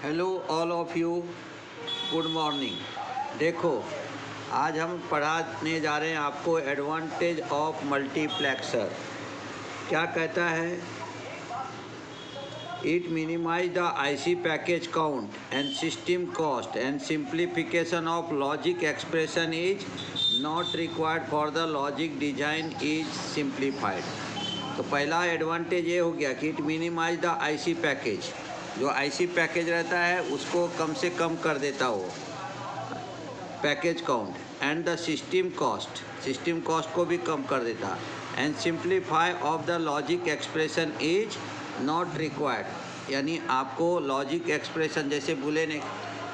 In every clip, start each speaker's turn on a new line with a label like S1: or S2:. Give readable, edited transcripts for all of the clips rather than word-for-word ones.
S1: Hello all of you, good morning. देखो, आज हम पढ़ाने जा रहे हैं आपको एडवांटेज ऑफ मल्टीप्लेक्सर। क्या कहता है? It minimise the IC package count and system cost and simplification of logic expression is not required for the logic design is simplified. तो पहला एडवांटेज ये हो गया कि it minimise the IC package. जो आईसी पैकेज रहता है उसको कम से कम कर देता वो package count, and the system cost को भी कम कर देता, and simplify of the logic expression is not required. यानी आपको लॉजिक एक्सप्रेशन जैसे बुलियन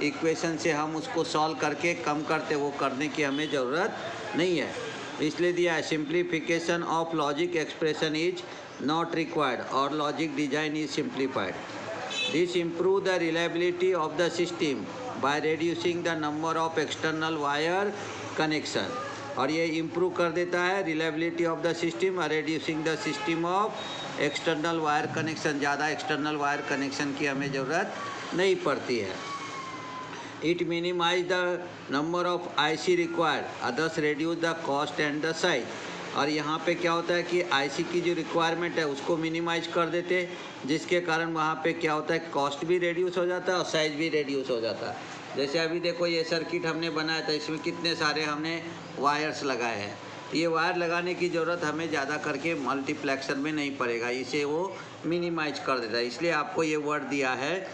S1: इक्वेशन से हम उसको सॉल्व करके कम करते, वो करने की हमें ज़रूरत नहीं है। इसलिए दिया है simplification of logic expression is not required और logic design is simplified. This improve the reliability of the system by reducing the number of external wire connection। और ये improve कर देता है reliability of the system और reducing the system of external wire connection। ज़्यादा external wire connection की हमें ज़रूरत नहीं पड़ती है। It minimize the number of IC required, thus reduce the cost and the size। और यहाँ पे क्या होता है कि आईसी की जो रिक्वायरमेंट है उसको मिनिमाइज कर देते, जिसके कारण वहाँ पे क्या होता है, कॉस्ट भी रेड्यूस हो जाता है और साइज भी रेड्यूस हो जाता है। जैसे अभी देखो, ये सर्किट हमने बनाया था, इसमें कितने सारे हमने वायर्स लगाए हैं। ये वायर लगाने की ज़रूरत हमें ज़्यादा करके मल्टीप्लेक्सर में नहीं पड़ेगा, इसे वो मिनिमाइज कर देता है। इसलिए आपको ये वर्ड दिया है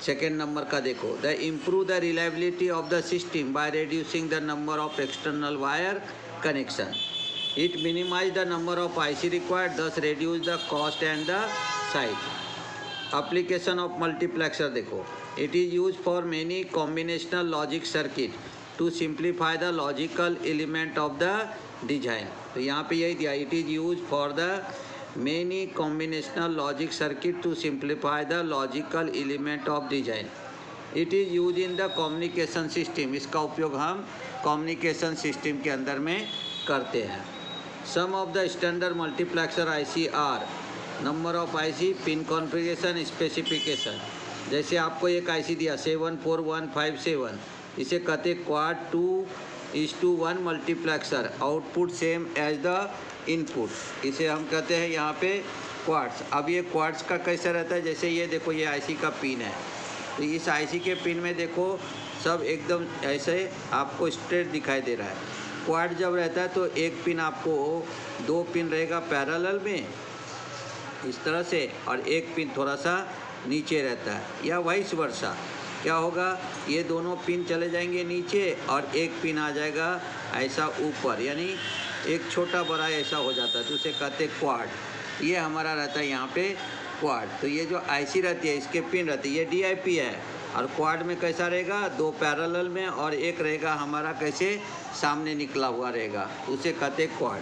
S1: सेकेंड नंबर का। देखो, the improve the reliability of the system by reducing the number of external wire connection. It minimize the number of IC required, thus reduce the cost and the size। Application of multiplexer देखो, it is used for many combinational logic circuit to simplify the logical element of the design। तो यहाँ पे यही दिया, it is used for the many combinational logic circuit to simplify the logical element of design। It is used in the communication system। इसका उपयोग हम communication system के अंदर में करते हैं। Some of the standard multiplexer IC are number of IC, pin configuration, specification। जैसे आपको एक IC दिया 74157, इसे कहते quad 2:1 multiplexer, output same as the input. इसे हम कहते हैं यहाँ पे क्वाड्स। अब ये क्वाड्स का कैसा रहता है, जैसे ये देखो, ये IC का पिन है, तो इस IC के पिन में देखो सब एकदम ऐसे आपको स्ट्रेट दिखाई दे रहा है। क्वाड जब रहता है तो एक पिन आपको, दो पिन रहेगा पैरेलल में इस तरह से, और एक पिन थोड़ा सा नीचे रहता है, या वाइस वर्सा। क्या होगा, ये दोनों पिन चले जाएंगे नीचे और एक पिन आ जाएगा ऐसा ऊपर, यानी एक छोटा बड़ा ऐसा हो जाता है, तो उसे कहते हैं क्वाड। ये हमारा रहता है यहाँ पे क्वाड। तो ये जो आईसी रहती है, इसके पिन रहती है, ये डीआईपी है। और क्वाड में कैसा रहेगा, दो पैरेलल में और एक रहेगा हमारा कैसे सामने निकला हुआ रहेगा, उसे कहते हैं क्वाड।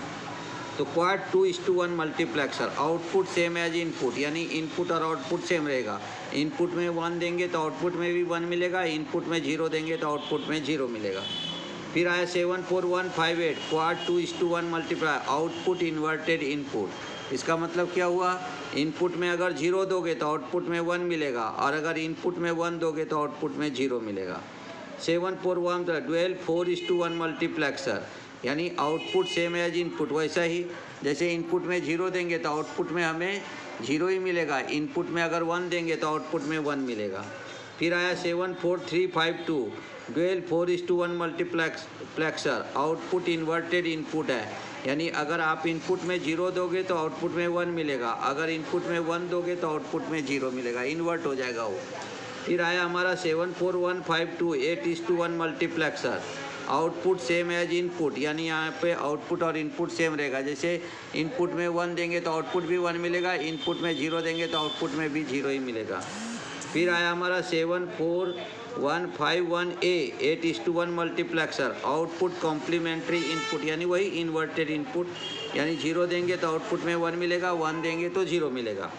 S1: तो quad 2:1 multiplexer, output same as input, यानी इनपुट और आउटपुट सेम रहेगा। इनपुट में 1 देंगे तो आउटपुट में भी 1 मिलेगा, इनपुट में 0 देंगे तो आउटपुट में 0 मिलेगा। फिर आया 74158, quad 2:1 multiply, output inverted input. इसका मतलब क्या हुआ, इनपुट में अगर 0 दोगे तो आउटपुट में 1 मिलेगा, और अगर इनपुट में 1 दोगे तो आउटपुट में 0 मिलेगा। 741 डुअल 4:1 मल्टीप्लेक्सर, यानी आउटपुट सेम एज इनपुट। वैसा ही जैसे इनपुट में 0 देंगे तो आउटपुट में हमें 0 ही मिलेगा, इनपुट में अगर 1 देंगे तो आउटपुट में 1 मिलेगा। फिर आया 74352, dual 4:1 multiplexer, output inverted input है, यानी अगर आप इनपुट में 0 दोगे तो आउटपुट में 1 मिलेगा, अगर इनपुट में 1 दोगे तो आउटपुट में 0 मिलेगा, इन्वर्ट हो जाएगा वो। फिर आया हमारा 74152, 8:1 multiplexer, output same as input, यानी यहाँ पे आउटपुट और इनपुट सेम रहेगा। जैसे इनपुट में 1 देंगे तो आउटपुट भी 1 मिलेगा, इनपुट में 0 देंगे तो आउटपुट में भी 0 ही मिलेगा। फिर आया हमारा 74151A, 8:1 multiplexer, output complementary input, यानी वही इन्वर्टेड इनपुट, यानी 0 देंगे तो आउटपुट में 1 मिलेगा, 1 देंगे तो 0 मिलेगा।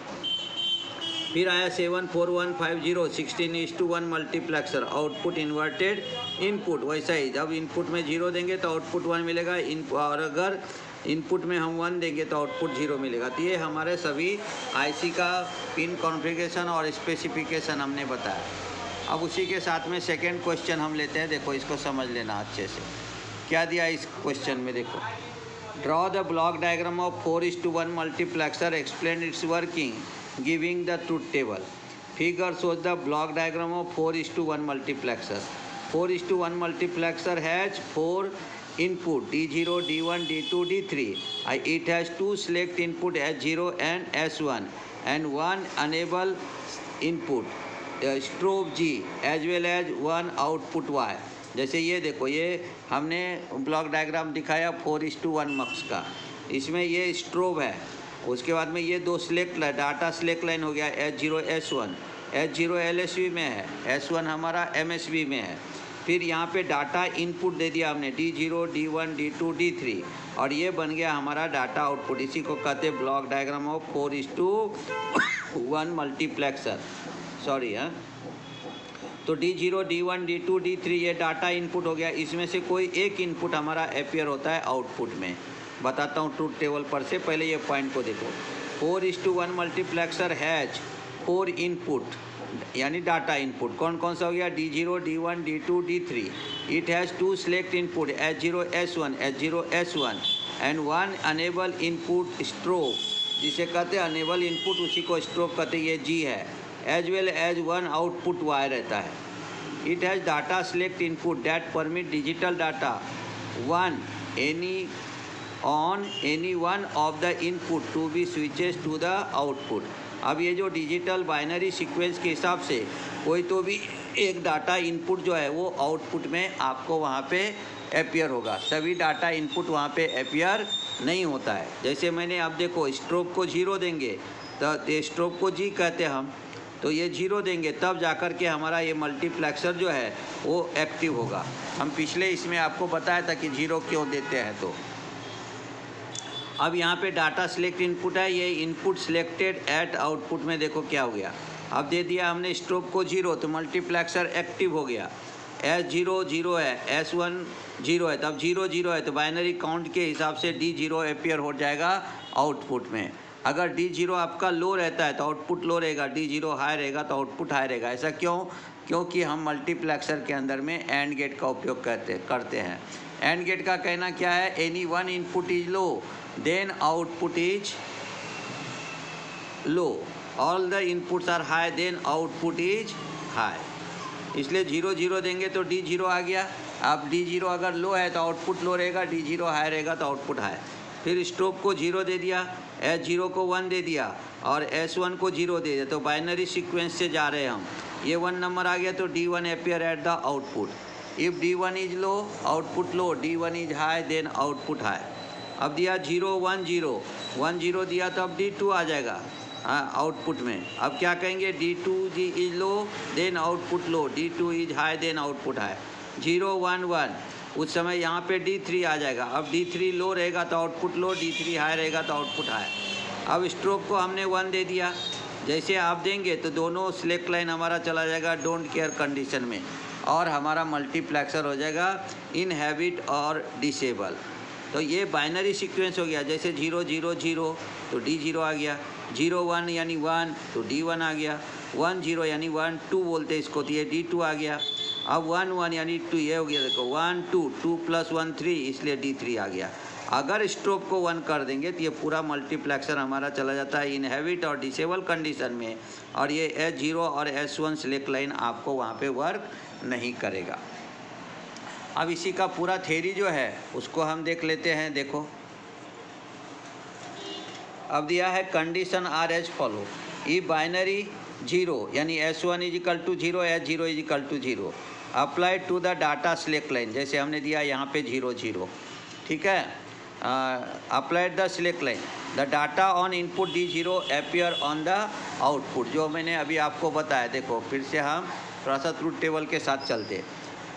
S1: फिर आया 74150, 16:1 मल्टीप्लेक्सर, आउटपुट इन्वर्टेड इनपुट। वैसा ही जब इनपुट में 0 देंगे तो आउटपुट 1 मिलेगा, और अगर इनपुट में हम 1 देंगे तो आउटपुट 0 मिलेगा। तो ये हमारे सभी आईसी का पिन कॉन्फ़िगरेशन और स्पेसिफिकेशन हमने बताया। अब उसी के साथ में सेकेंड क्वेश्चन हम लेते हैं। देखो इसको समझ लेना अच्छे से, क्या दिया इस क्वेश्चन में। देखो, draw the block diagram of 4:1 multiplexer, explain it's working, giving the truth table. Figure shows the block diagram of 4:1 multiplexer. 4:1 multiplexer has 4 input D0, D1, D2, D3. It has 2 select input S0 and S1 and 1 enable input strobe G as well as 1 output Y. जैसे ये देखो, ये हमने block diagram दिखाया 4:1 मक्स का। इसमें ये strobe है, उसके बाद में ये 2 सिलेक्ट डाटा सिलेक्ट लाइन हो गया S0 S1। S0 LSB में है, S1 हमारा MSB में है। फिर यहाँ पे डाटा इनपुट दे दिया हमने D0, D1, D2, D3 और ये बन गया हमारा डाटा आउटपुट। इसी को कहते हैं block diagram of 4:1 multiplexer. Sorry हाँ, तो D0, D1, D2, D3 ये डाटा इनपुट हो गया। इसमें से कोई एक इनपुट हमारा अपियर होता है आउटपुट में। बताता हूँ ट्रूथ टेबल पर से, पहले ये पॉइंट को देखो। 4:1 मल्टीप्लेक्सर हैज 4 इनपुट यानी डाटा इनपुट। कौन कौन सा हो गया? D0, D1, D2, D3। It has 2 select input S0 S1, S0 S1 and 1 enable input strobe, जिसे कहते हैं अनेबल इनपुट, उसी को स्ट्रोब कहते हैं। ये G है। As well as 1 output Y रहता है। It has data select input that permit digital data 1 any one of the input to be switches to the output। अब ये जो डिजिटल बाइनरी सीक्वेंस के हिसाब से कोई तो भी एक डाटा इनपुट जो है वो आउटपुट में आपको वहाँ पे अपियर होगा। सभी डाटा इनपुट वहाँ पे अपियर नहीं होता है। जैसे मैंने, अब देखो, स्ट्रोब को 0 देंगे तो स्ट्रोब को G कहते हैं हम, तो ये 0 देंगे तब जाकर के हमारा ये मल्टीप्लेक्सर जो है वो एक्टिव होगा। हम पिछले इसमें आपको बताया था कि 0 क्यों देते हैं। तो अब यहाँ पे डाटा सिलेक्ट इनपुट है, ये इनपुट सिलेक्टेड एट आउटपुट में देखो क्या हो गया। अब दे दिया हमने स्ट्रोब को 0 तो मल्टीप्लेक्सर एक्टिव हो गया। S0 0 है, S1 0 है, तब 0 0 है तो बाइनरी काउंट के हिसाब से D0 अपियर हो जाएगा आउटपुट में। अगर D0 आपका लो रहता है तो आउटपुट लो रहेगा, D0 हाई रहेगा तो आउटपुट हाई रहेगा। ऐसा क्यों? क्योंकि हम मल्टीप्लेक्सर के अंदर में एंड गेट का उपयोग करते हैं। एंड गेट का कहना क्या है? Any one input is low then output is low, all the inputs are high then output is high। इसलिए 0 0 देंगे तो D0 आ गया। अब D0 अगर लो है तो आउटपुट लो रहेगा, D0 हाई रहेगा तो आउटपुट हाई। फिर स्ट्रोब को 0 दे दिया, S0 को 1 दे दिया और S1 को 0 दे दिया, तो बाइनरी सीक्वेंस से जा रहे हैं हम। ये 1 नंबर आ गया तो D1 appear at the output. If D1 is low, output low, D1 is high then output high. अब दिया 0 1 0 1 0 दिया तो अब D2 आ जाएगा आउटपुट में। अब क्या कहेंगे? D2 is low then output low, D2 is high then output high. 0 1 1 उस समय यहाँ पे D3 आ जाएगा। अब D3 लो रहेगा तो आउटपुट लो, D3 हाई रहेगा तो आउटपुट हाई। अब स्ट्रोब को हमने 1 दे दिया। जैसे आप देंगे तो दोनों सिलेक्ट लाइन हमारा चला जाएगा डोंट केयर कंडीशन में और हमारा मल्टीप्लेक्सर हो जाएगा इनहैबिट और डिसेबल। तो ये बाइनरी सीक्वेंस हो गया। जैसे 0 0 0 तो D0 आ गया, 0 1 यानी 1 तो D1 आ गया, 1 0 यानी 1 2 बोलते हैं इसको, तो ये D2 आ गया। अब 1 1 यानी 2 ये हो गया। देखो 1 2 2 + 1 3 इसलिए D3 आ गया। अगर स्ट्रोब को 1 कर देंगे तो ये पूरा मल्टीप्लेक्सर हमारा चला जाता है इनहैबिट और डिसेबल कंडीशन में और ये S0 और S1 सिलेक्ट लाइन आपको वहाँ पे वर्क नहीं करेगा। अब इसी का पूरा थ्योरी जो है उसको हम देख लेते हैं। देखो अब दिया है condition are as follow. E binary 0 यानी S1 = 0, S0 = 0 apply to the data select line. जैसे हमने दिया यहाँ पे 0 0, ठीक है। Applied the select line, the data on input D0 appear on the output, जो मैंने अभी आपको बताया। देखो फिर से हम थोड़ा सा ट्रूथ टेबल के साथ चलते।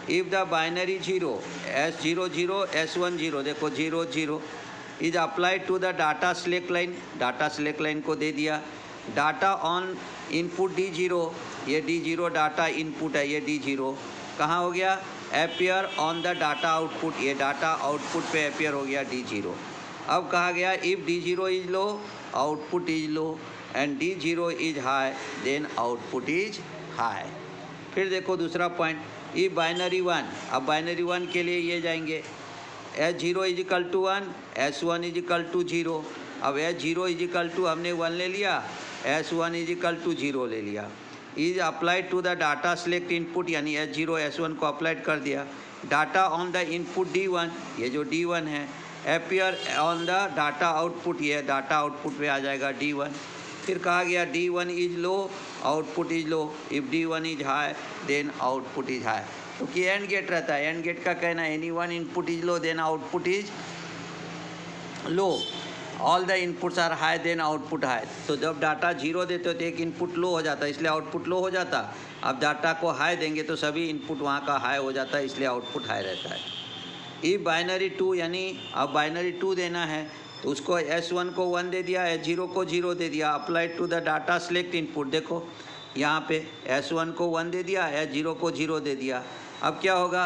S1: If the binary 0 S0 0 S1 0, देखो 0 0 is applied to the data select line, data select line को दे दिया। डाटा ऑन इनपुट D0, ये D0 डाटा इनपुट है, ये D0 कहाँ हो गया? Appear on the data output, ये डाटा आउटपुट पे अपियर हो गया D0। अब कहा गया if D0 is low, output is low and D0 is high then output is high. फिर देखो दूसरा पॉइंट, ई बाइनरी 1, अब बाइनरी 1 के लिए ये जाएंगे S0 is equal to 1, S1 is equal to 0। अब S0 इज इक्वल टू हमने 1 ले लिया, S1 इज इक्वल टू 0 ले लिया। Is applied to the data select input, यानी S0 S1 को अप्लाइड कर दिया। Data on the input D1, ये जो D1 है, appear on the data output, ये डाटा आउटपुट पे आ जाएगा D1। फिर कहा गया D1 is low, output is low. If D1 is high then output is high, क्योंकि एंड गेट रहता है। एंड गेट का कहना है any one input is low then output is low, all the inputs are high then output high. तो जब data 0 देते हो तो एक इनपुट लो हो जाता है, इसलिए आउटपुट लो हो जाता। अब डाटा को हाई देंगे तो सभी इनपुट वहाँ का हाई हो जाता है, इसलिए आउटपुट हाई रहता है। ई बाइनरी 2, यानी अब बाइनरी 2 देना है तो उसको S1 को 1 दे दिया, S0 को 0 दे दिया। Applied to the data select input, देखो यहाँ पे S1 को 1 दे दिया, S0 को 0 दे दिया। अब क्या होगा,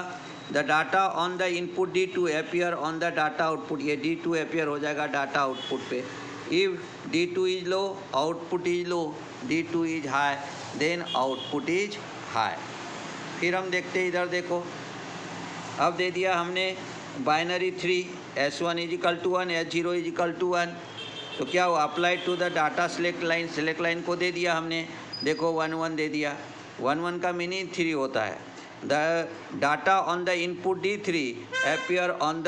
S1: the data on the input D2 appear on the data output, ये D2 अपीयर हो जाएगा डाटा आउटपुट पे। If D2 is low, output is low, D2 is high then output is high. फिर हम देखते हैं इधर देखो, अब दे दिया हमने binary 3, S1 is equal to 1, S0 is equal to 1। तो क्या हुआ, applied to the data select line, select line को दे दिया हमने, देखो 1 1 दे दिया। 1 1 का मीनिंग 3 होता है। The data on the input D3 appear on the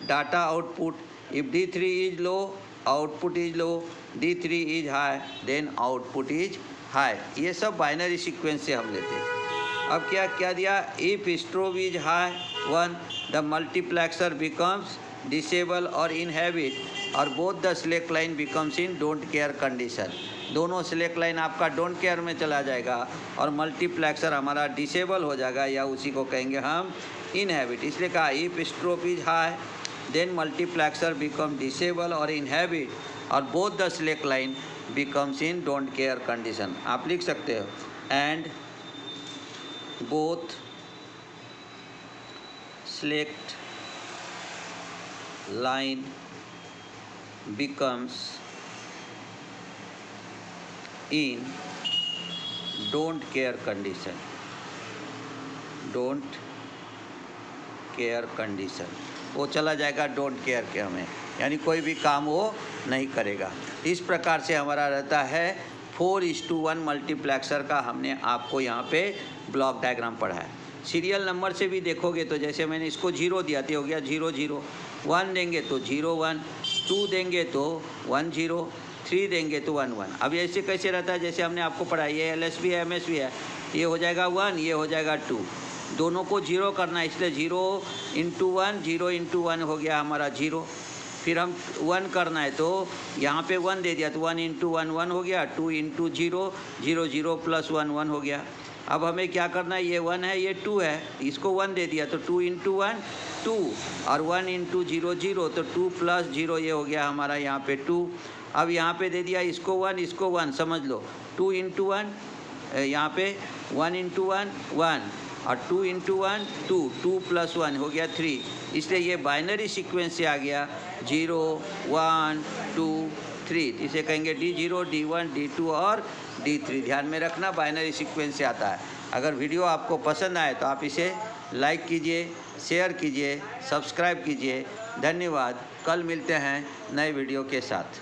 S1: data output. If D3 is low, output is low, D3 is high then output is high. ये सब बाइनरी सीक्वेंस से हम लेते हैं। अब क्या क्या दिया, if strobe is high 1 the multiplexer becomes disable और इनहेबिट और both the select line becomes in don't care condition. दोनों सेलेक्ट लाइन आपका डोंट केयर में चला जाएगा और मल्टीप्लेक्सर हमारा डिसेबल हो जाएगा, या उसी को कहेंगे हम इनहेबिट। इसलिए कहा if strobe is high then multiplexer become disable और इनहेबिट और both the select line becomes in don't care condition. आप लिख सकते हो and both select line becomes in don't care condition, don't care condition। वो चला जाएगा डोंट केयर के हमें, यानी कोई भी काम वो नहीं करेगा। इस प्रकार से हमारा रहता है 4:1 मल्टीप्लेक्सर का। हमने आपको यहाँ पे ब्लॉक डायग्राम पढ़ा है। सीरियल नंबर से भी देखोगे तो जैसे मैंने इसको 0 दिया तो हो गया 0 0, 1 देंगे तो 0 1, 2 देंगे तो 1 0, 3 देंगे तो 1 1। अब ऐसे कैसे रहता है, जैसे हमने आपको पढ़ा, ये LSB है MSB है, ये हो जाएगा 1, ये हो जाएगा 2। दोनों को 0 करना है, इसलिए 0 × 1, 0 × 1 हो गया हमारा 0। फिर हम 1 करना है तो यहाँ पे 1 दे दिया तो 1 × 1 1 हो गया, 2 × 0 0 0 + 1 1 हो गया। अब हमें क्या करना है, ये 1 है ये 2 है, इसको 1 दे दिया तो 2 × 1 2 और 1 × 0 0, तो 2 + 0 ये हो गया हमारा यहाँ पे 2। अब यहाँ पे दे दिया इसको 1 इसको 1, समझ लो 2 × 1, यहाँ पे 1 × 1 1 और 2 × 1 2, 2 + 1 हो गया 3। इसलिए ये बाइनरी सीक्वेंस से आ गया 0 1 2 3। इसे कहेंगे D0 D1 D2 और D3। ध्यान में रखना बाइनरी सीक्वेंस से आता है। अगर वीडियो आपको पसंद आए तो आप इसे लाइक कीजिए, शेयर कीजिए, सब्सक्राइब कीजिए। धन्यवाद। कल मिलते हैं नए वीडियो के साथ।